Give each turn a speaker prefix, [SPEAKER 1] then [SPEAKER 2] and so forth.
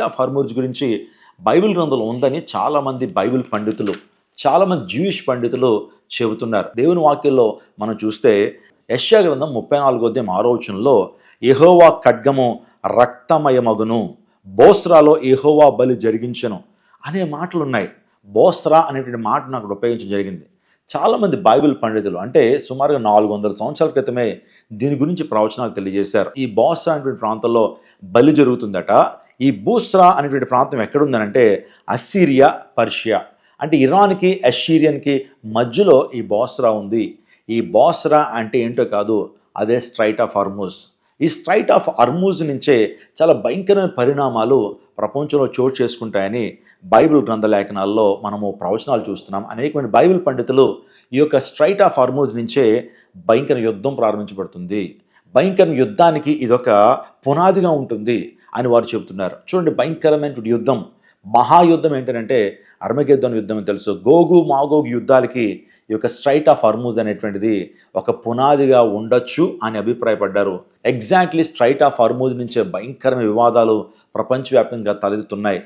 [SPEAKER 1] Of Hormuz గురించి Bible గ్రంథంలో ఉందని చాలామంది బైబిల్ పండితులు, చాలామంది జ్యూయిష్ పండితులు చెబుతున్నారు. దేవుని వాక్యంలో మనం చూస్తే యెషయా గ్రంథం 34వ అధ్యాయం 6వ వచనంలో యెహోవా ఖడ్గము రక్తమయమగును, బోస్రాలో యెహోవా బలి జరిగించెను అనే మాటలు ఉన్నాయి. బోస్రా అనేటువంటి మాటను అక్కడ ఉపయోగించడం జరిగింది. చాలామంది బైబిల్ పండితులు అంటే సుమారుగా 400 సంవత్సరాల క్రితమే దీని గురించి ప్రవచనాలు తెలియజేశారు. ఈ బోస్రా అనేటువంటి ప్రాంతంలో బలి జరుగుతుందట. ఈ బూస్రా అనేటువంటి ప్రాంతం ఎక్కడుందనంటే అస్సీరియా, పర్షియా అంటే ఇరాన్కి అషీరియన్కి మధ్యలో ఈ బోస్రా ఉంది. ఈ బోస్రా అంటే ఏంటో కాదు, అదే స్ట్రైట్ ఆఫ్ హర్మూజ్. ఈ స్ట్రైట్ ఆఫ్ హర్మూజ్ నుంచే చాలా భయంకరమైన పరిణామాలు ప్రపంచంలో చోటు చేసుకుంటాయని బైబిల్ గ్రంథ లేఖనాల్లో మనము ప్రవచనాలు చూస్తున్నాం. అనేకమంది బైబిల్ పండితులు ఈ యొక్క స్ట్రైట్ ఆఫ్ హర్మూజ్ నుంచే భయంకర యుద్ధం ప్రారంభించబడుతుంది, భయంకర యుద్ధానికి ఇదొక పునాదిగా ఉంటుంది అని వారు చెబుతున్నారు. చూడండి, భయంకరమైన యుద్ధం, మహాయుద్ధం ఏంటంటే అర్మగెద్దోను యుద్ధం అని తెలుసు. గోగు మాగోగు యుద్ధాలకి ఈ యొక్క స్ట్రైట్ ఆఫ్ హర్మూజ్ అనేటువంటిది ఒక పునాదిగా ఉండొచ్చు అని అభిప్రాయపడ్డారు. ఎగ్జాక్ట్లీ స్ట్రైట్ ఆఫ్ హర్మూజ్ నుంచే భయంకరమైన వివాదాలు ప్రపంచవ్యాప్తంగా తలెత్తుతున్నాయి.